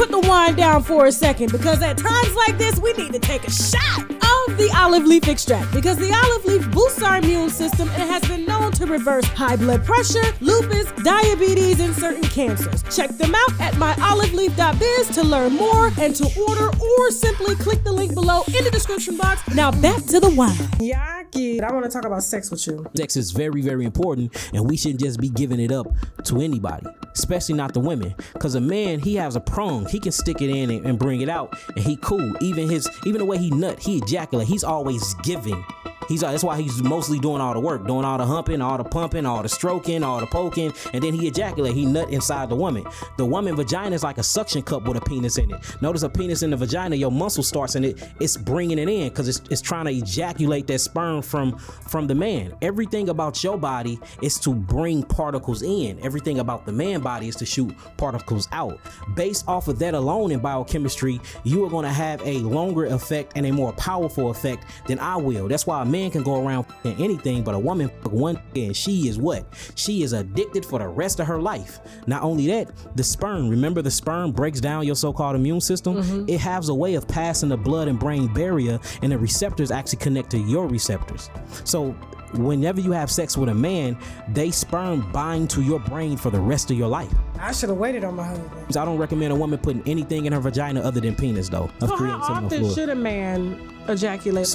put the wine down for a second, because at times like this, we need to take a shot of the olive leaf extract, because the olive leaf boosts our immune system and has been known to reverse high blood pressure, lupus, diabetes, and certain cancers. Check them out at myoliveleaf.biz to learn more and to order, or simply click the link below in the description box. Now back to the wine. Yaki, I want to talk about sex with you. Sex is very, very important, and we shouldn't just be giving it up to anybody, especially not the women. Because a man, he has a prong, he can stick it in and bring it out, and he cool. Even the way he nut, he ejaculate. He's always giving. That's why he's mostly doing all the work, doing all the humping, all the pumping, all the stroking, all the poking, and then he ejaculate. He nut inside the woman. The woman vagina is like a suction cup with a penis in it. Notice a penis in the vagina, your muscle starts in it. It's bringing it in because it's trying to ejaculate that sperm from the man. Everything about your body is to bring particles in. Everything about the man body is to shoot particles out. Based off of that alone in biochemistry, you are going to have a longer effect and a more powerful effect than I will. That's why a man can go around anything, but a woman one, and she is what? She is addicted for the rest of her life. Not only that, the sperm, remember the sperm breaks down your so-called immune system? Mm-hmm. It has a way of passing the blood and brain barrier, and the receptors actually connect to your receptors. So whenever you have sex with a man, they sperm bind to your brain for the rest of your life. I should have waited on my husband. I don't recommend a woman putting anything in her vagina other than penis, though. So how often should a man ejaculate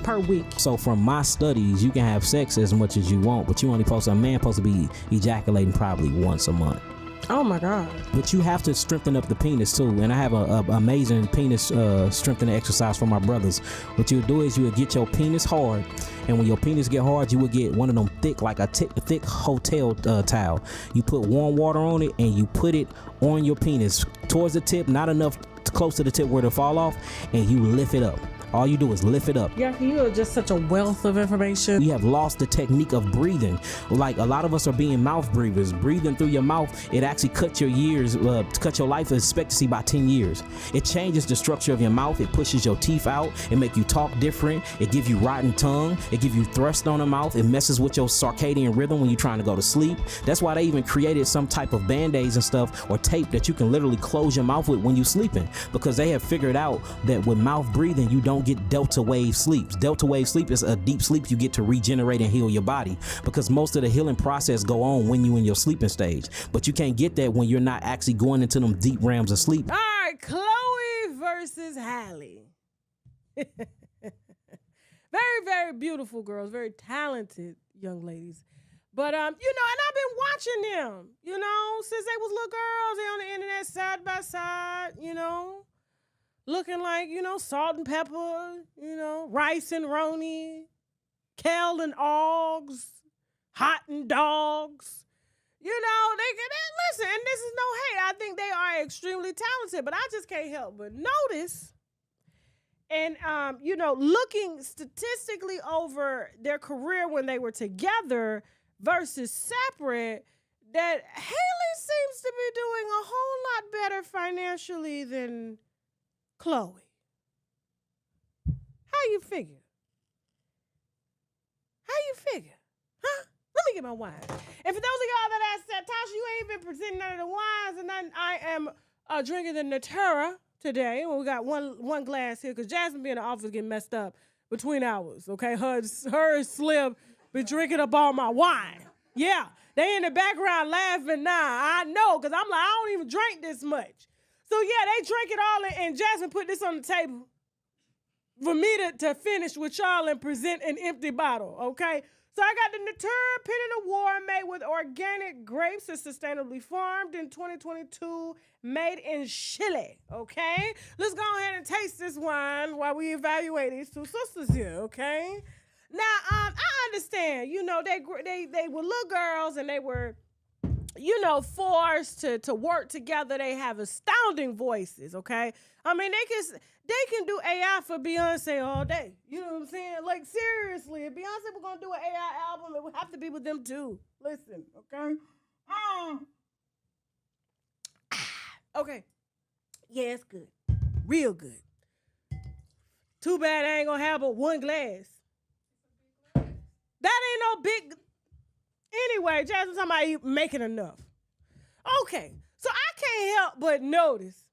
per week? So from my studies, you can have sex as much as you want, but a man supposed to be ejaculating probably once a month. Oh my God. But you have to strengthen up the penis too. And I have a amazing penis strengthening exercise for my brothers. What you would do is you would get your penis hard. And when your penis get hard, you would get one of them thick, like a thick hotel towel. You put warm water on it and you put it on your penis towards the tip, not enough close to the tip where it'll fall off, and you lift it up. All you do is lift it up. Yeah, you are just such a wealth of information. We have lost the technique of breathing. Like a lot of us are being mouth breathers. Breathing through your mouth, it actually cuts your years, cut your life expectancy by 10 years. It changes the structure of your mouth. It pushes your teeth out. It make you talk different. It gives you rotten tongue. It gives you thrust on the mouth. It messes with your circadian rhythm when you're trying to go to sleep. That's why they even created some type of band-aids and stuff or tape that you can literally close your mouth with when you're sleeping, because they have figured out that with mouth breathing, you don't get delta wave sleeps. Delta wave sleep is a deep sleep you get to regenerate and heal your body, because most of the healing process go on when you in your sleeping stage, but you can't get that when you're not actually going into them deep realms of sleep. All right, Chloe versus Halle. Very, very beautiful girls, very talented young ladies. But, and I've been watching them, since they was little girls. They on the internet side by side, looking like, salt and pepper, rice and roni, kale and ogs, hot and dogs. They listen, and this is no hate. I think they are extremely talented, but I just can't help but notice and, looking statistically over their career when they were together versus separate, that Halle seems to be doing a whole lot better financially than Chloe. How you figure? Huh? Let me get my wine. And for those of y'all that asked that, Tasha, you ain't been presenting none of the wines, and I am drinking the Natura today. Well, we got one glass here, because Jasmine be in the office getting messed up between hours, okay? Her and Slim be drinking up all my wine. Yeah, they in the background laughing now. I know, because I'm like, I don't even drink this much. So, yeah, they drank it all, and Jasmine put this on the table for me to finish with y'all and present an empty bottle, okay? So I got the Natura Pinot Noir made with organic grapes. It's sustainably farmed in 2022, made in Chile, okay? Let's go ahead and taste this wine while we evaluate these two sisters here, okay? Now, I understand, they were little girls and they were, forced to work together. They have astounding voices, okay? I mean, they can do AI for Beyonce all day. You know what I'm saying? Like, seriously, if Beyonce were going to do an AI album, it would have to be with them too. Listen, okay? Okay. Yeah, it's good. Real good. Too bad I ain't going to have but one glass. That ain't no big... Anyway, Jasmine's talking about you making enough. Okay, so I can't help but notice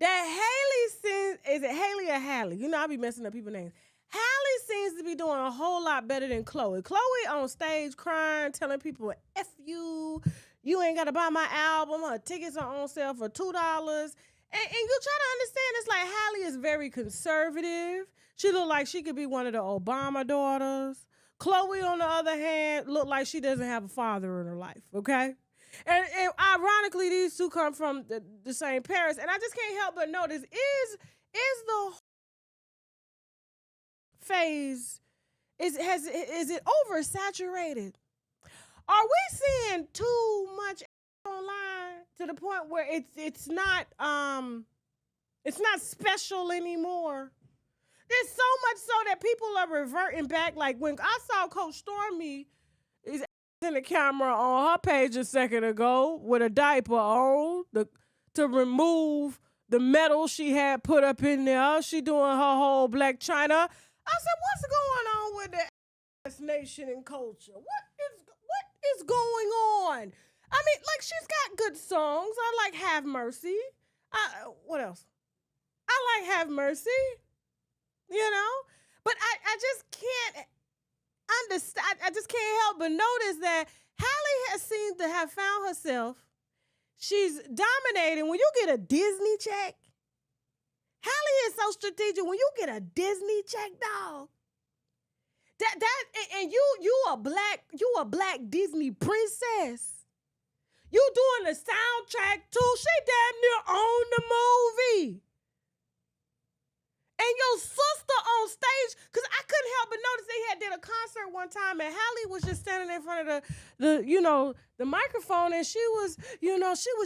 that Haley seems, is it Haley or Halle? You know, I be messing up people's names. Halle seems to be doing a whole lot better than Chloe. Chloe on stage crying, telling people, F you, you ain't got to buy my album. Her tickets are on sale for $2. And you try to understand, it's like Halle is very conservative. She look like she could be one of the Obama daughters. Chloe, on the other hand, look like she doesn't have a father in her life, okay? And ironically, these two come from the same parents. And I just can't help but notice, is the phase, is it oversaturated? Are we seeing too much online to the point where it's not special anymore? There's so much so that people are reverting back. Like when I saw Coach Stormy is in the camera on her page a second ago with a diaper on to remove the metal she had put up in there. She doing her whole Black China. I said, what's going on with the nation and culture? What is going on? I mean, like, she's got good songs. I like Have Mercy. What else? I like Have Mercy. You know? But I just can't understand. I just can't help but notice that Halle has seemed to have found herself. She's dominating. When you get a Disney check, Halle is so strategic. When you get a Disney check, dog, and you a black Disney princess. You doing the soundtrack too. She damn near owned the movie. And your sister on stage, because I couldn't help but notice they had did a concert one time and Halle was just standing in front of the microphone and she was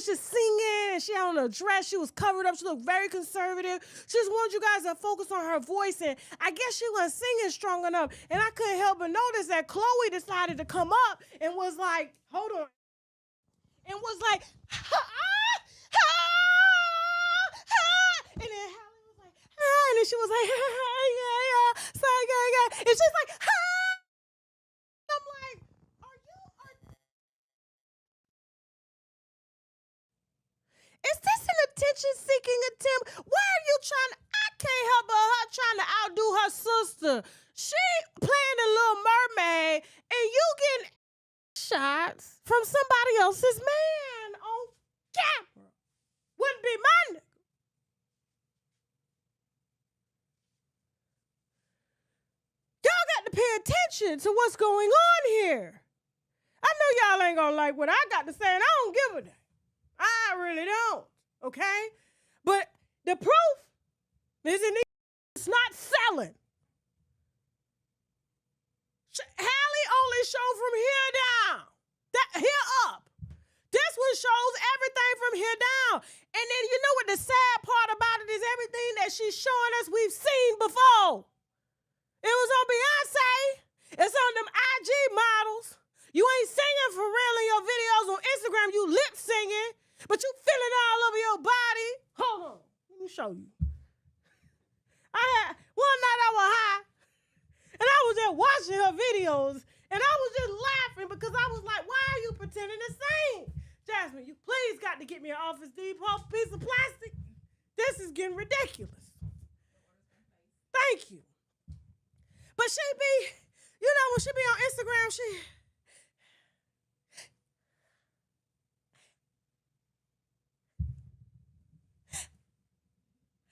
just singing and she had on a dress. She was covered up. She looked very conservative. She just wanted you guys to focus on her voice and I guess she wasn't singing strong enough. And I couldn't help but notice that Chloe decided to come up and was like, hold on. And was like, and then Halle was like, and then she was like, yeah. And she's like, I'm like, is this an attention-seeking attempt? Why are you I can't help but her trying to outdo her sister. She playing the Little Mermaid, and you getting shots from somebody else's man on camera. Wouldn't be my nigga. Y'all got to pay attention to what's going on here. I know y'all ain't gonna like what I got to say, and I don't give a damn. I really don't, okay? But the proof is it's not selling. Halle only showed from here down. Here up. This one shows everything from here down. And then you know what the sad part about it is everything that she's showing us we've seen before. It was on Beyonce. It's on them IG models. You ain't singing for real in your videos on Instagram. You lip singing, but you feeling all over your body. Hold on. Let me show you. One night I was high, and I was just watching her videos, and I was just laughing because I was like, why are you pretending to sing? Jasmine, you please got to get me an Office Depot piece of plastic. This is getting ridiculous. Thank you. But she be, when she be on Instagram,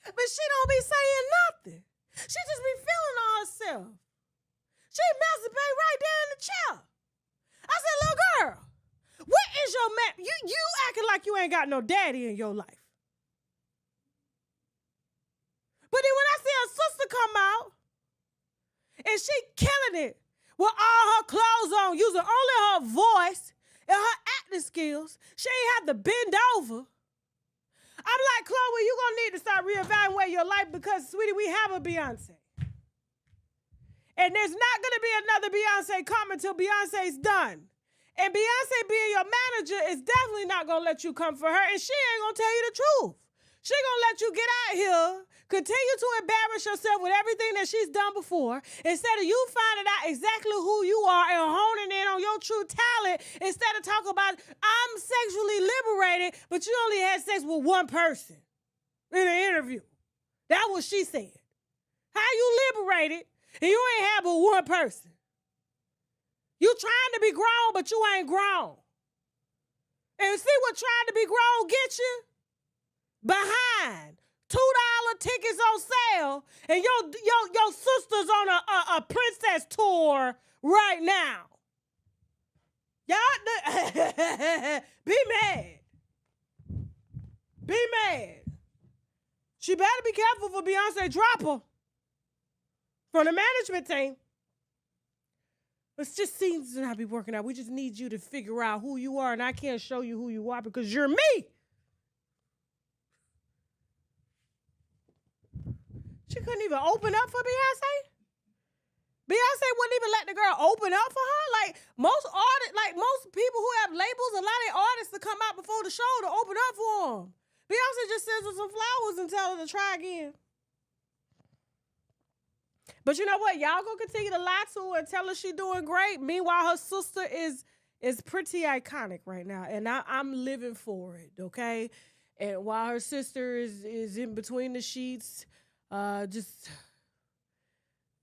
but she don't be saying nothing. She just be feeling all herself. She masturbate right there in the chair. I said, little girl, what is your man? You acting like you ain't got no daddy in your life. But then when I see her sister come out, and she killing it with all her clothes on, using only her voice and her acting skills, she ain't have to bend over. I'm like, Chloe, you're going to need to start reevaluating your life because, sweetie, we have a Beyonce. And there's not going to be another Beyonce coming until Beyonce's done. And Beyonce being your manager is definitely not going to let you come for her, and she ain't going to tell you the truth. She going to let you get out here, continue to embarrass yourself with everything that she's done before, instead of you finding out exactly who you are and honing in on your true talent, instead of talking about, I'm sexually liberated, but you only had sex with one person. in an interview. That's what she said. How you liberated and you ain't have but one person? You trying to be grown, but you ain't grown. And see what trying to be grown get you? Behind. $2 tickets on sale, and your sister's on a princess tour right now. Y'all be mad. Be mad. She better be careful for Beyonce dropper from the management team. It just seems to not be working out. We just need you to figure out who you are, and I can't show you who you are because you're me. She couldn't even open up for Beyonce. Beyonce wouldn't even let the girl open up for her. Like most people who have labels, a lot of artists to come out before the show to open up for them. Beyonce just sends her some flowers and tell her to try again. But you know what? Y'all gonna continue to lie to her and tell her she's doing great. Meanwhile, her sister is pretty iconic right now, and I'm living for it. Okay, and while her sister is in between the sheets.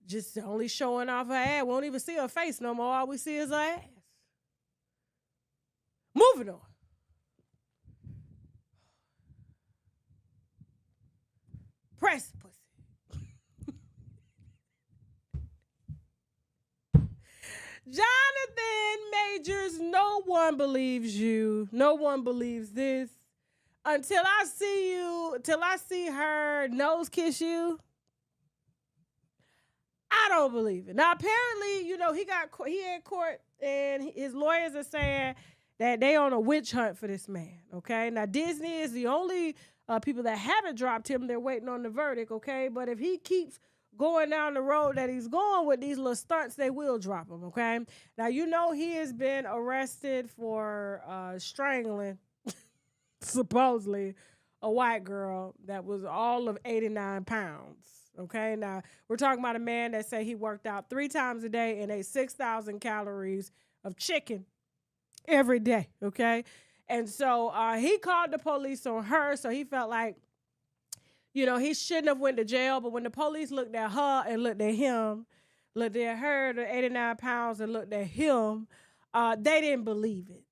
Just only showing off her ass. We won't even see her face no more. All we see is her ass. Moving on. Press pussy. Jonathan Majors, no one believes you. No one believes this. Until I see her nose kiss you, I don't believe it. Now, apparently, he had court, and his lawyers are saying that they on a witch hunt for this man, okay? Now, Disney is the only people that haven't dropped him. They're waiting on the verdict, okay? But if he keeps going down the road that he's going with these little stunts, they will drop him, okay? Now, he has been arrested for strangling supposedly a white girl that was all of 89 pounds. Okay, now we're talking about a man that said he worked out 3 times a day and ate 6,000 calories of chicken every day. Okay, and so he called the police on her, so he felt like, he shouldn't have went to jail. But when the police looked at her and looked at him, looked at her, the 89 pounds, and looked at him, they didn't believe it.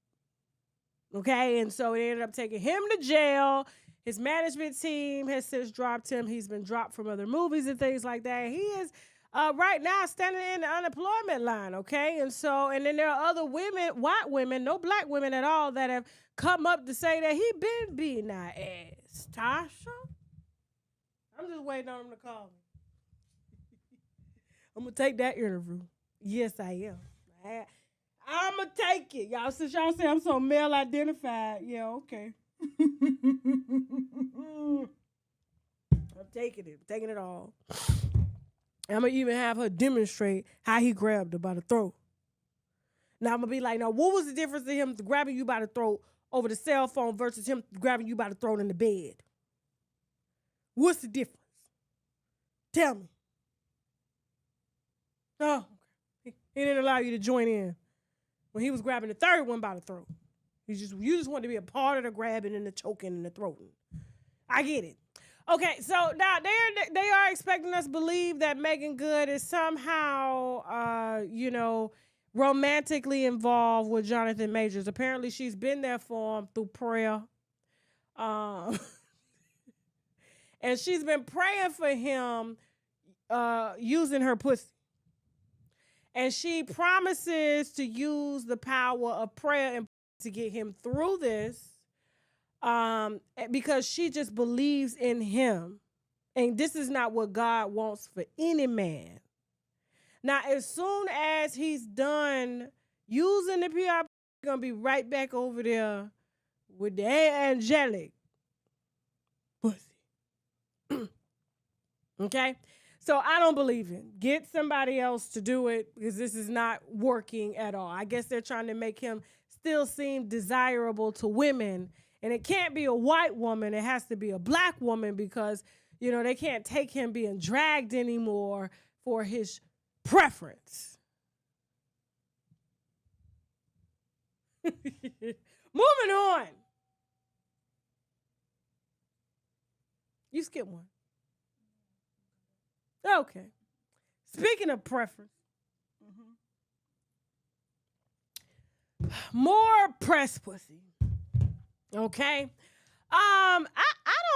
Okay, and so they ended up taking him to jail. His management team has since dropped him. He's been dropped from other movies and things like that. He is right now standing in the unemployment line, okay? And then there are other women, white women, no black women at all, that have come up to say that he been beating our ass. Tasha? I'm just waiting on him to call me. I'm going to take that interview. Yes, I am. I'm going to take it. Y'all, since y'all say I'm so male identified, yeah, okay. I'm taking it all. I'm going to even have her demonstrate how he grabbed her by the throat. Now, I'm going to be like, now, what was the difference in him grabbing you by the throat over the cell phone versus him grabbing you by the throat in the bed? What's the difference? Tell me. Oh, he didn't allow you to join in when he was grabbing the third one by the throat. You just want to be a part of the grabbing and the choking and the throating. I get it. Okay, so now they are expecting us to believe that Megan Good is somehow, romantically involved with Jonathan Majors. Apparently, she's been there for him through prayer. And she's been praying for him using her pussy. And she promises to use the power of prayer and to get him through this because she just believes in him. And this is not what God wants for any man. Now, as soon as he's done using the PR, he's going to be right back over there with the angelic pussy. Okay? So I don't believe it. Get somebody else to do it because this is not working at all. I guess they're trying to make him still seem desirable to women. And it can't be a white woman. It has to be a black woman because, they can't take him being dragged anymore for his preference. Moving on. You skip one. Okay. Speaking of preference, more press pussy. Okay. I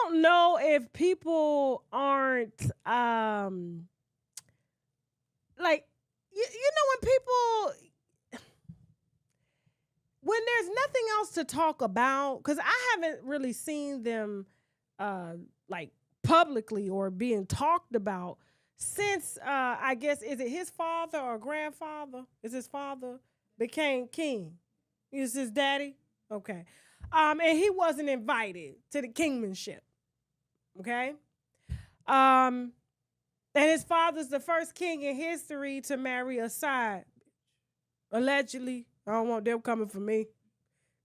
don't know if people aren't like you know when there's nothing else to talk about, because I haven't really seen them like publicly or being talked about since I guess, is it his father or grandfather? Is his father became king? Is his daddy? Okay. And he wasn't invited to the kingmanship. Okay. And his father's the first king in history to marry a side. Allegedly. I don't want them coming for me,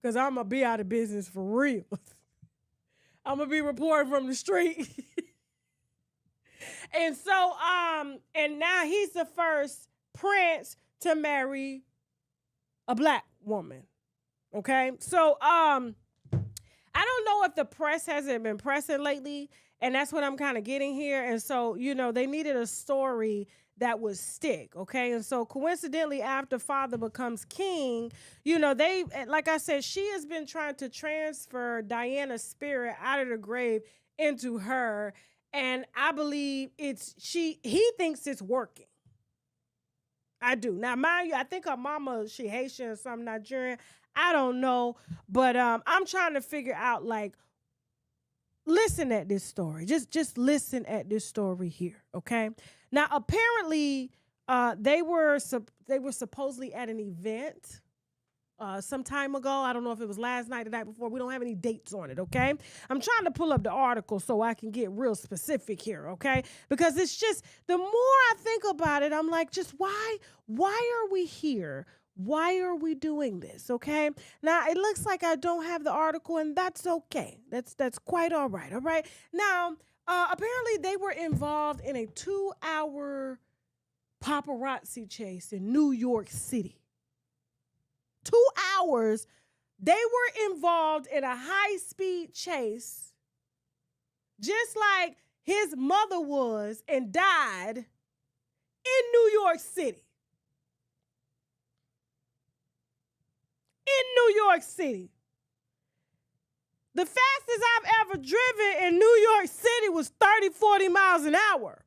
because I'm going to be out of business for real. I'm going to be reporting from the street. And so, and now he's the first prince to marry a black woman. Okay. So, I don't know if the press hasn't been pressing lately, and that's what I'm kind of getting here. And so, you know, they needed a story that would stick. Okay. And so coincidentally, after father becomes king, you know, they, like I said, she has been trying to transfer Diana's spirit out of the grave into her. And I believe he thinks it's working. I do. Now, mind you, I think her mama, she Haitian or something, Nigerian. I don't know. But I'm trying to figure out, like, listen at this story. Just listen at this story here, okay? Now, apparently, they were supposedly at an event some time ago. I don't know if it was last night or the night before. We don't have any dates on it, okay? I'm trying to pull up the article so I can get real specific here, okay? Because it's just, the more I think about it, I'm like, just why are we here? Why are we doing this, okay? Now, it looks like I don't have the article, and that's okay. That's quite all right, all right? Now, apparently they were involved in a 2-hour paparazzi chase in New York City. 2 hours, they were involved in a high-speed chase, just like his mother was and died in New York City. In New York City. The fastest I've ever driven in New York City was 30, 40 miles an hour.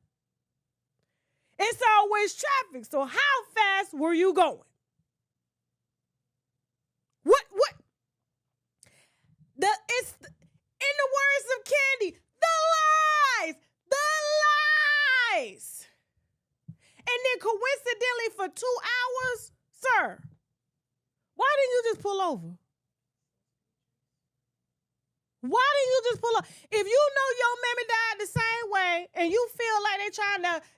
It's always traffic. So how fast were you going? What? It's in the words of Candy, the lies. And then coincidentally for 2 hours, sir, why didn't you just pull over? Why didn't you just pull up? If you know your mammy died the same way, and you feel like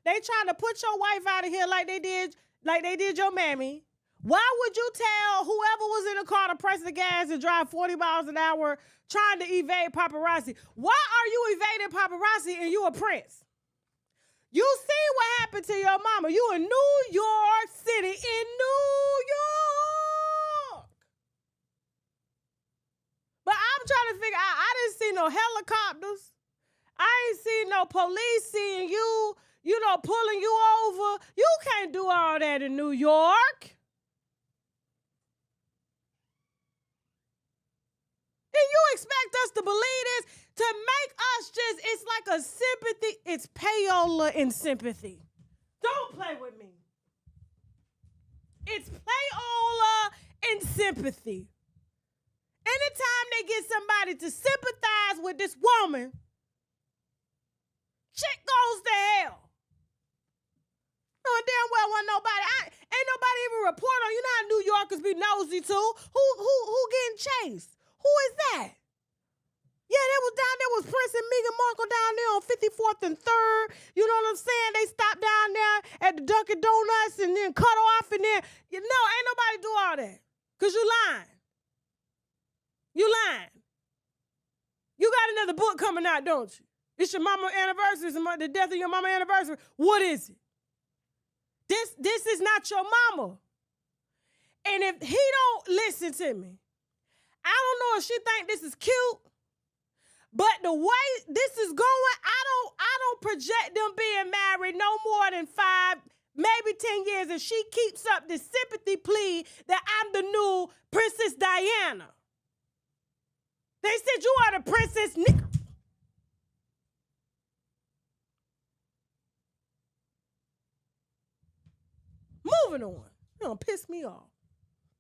they trying to put your wife out of here like they did your mammy, why would you tell whoever was in the car to press the gas and drive 40 miles an hour trying to evade paparazzi? Why are you evading paparazzi and you a prince? You see what happened to your mama. You in New York City, in New York. But I'm trying to figure out, I didn't see no helicopters. I ain't seen no police seeing you, pulling you over. You can't do all that in New York. And you expect us to believe this, to make us it's like a sympathy. It's payola in sympathy. Don't play with me. It's payola in sympathy. Anytime they get somebody to sympathize with this woman, shit goes to hell. No, damn well wasn't nobody. Ain't nobody even report on. You know how New Yorkers be nosy too. Who getting chased? Who is that? Yeah, they was down there with Prince and Meghan Markle down there on 54th and 3rd. You know what I'm saying? They stopped down there at the Dunkin' Donuts and then cut off and then, ain't nobody do all that. Because you lying. You lying. You got another book coming out, don't you? It's your mama anniversary. It's the death of your mama anniversary. What is it? This is not your mama. And if he don't listen to me, I don't know if she think this is cute, But the way this is going, I don't project them being married no more than 5, maybe 10 years, and she keeps up this sympathy plea that I'm the new Princess Diana. They said you are the Princess Moving on. You're gonna piss me off.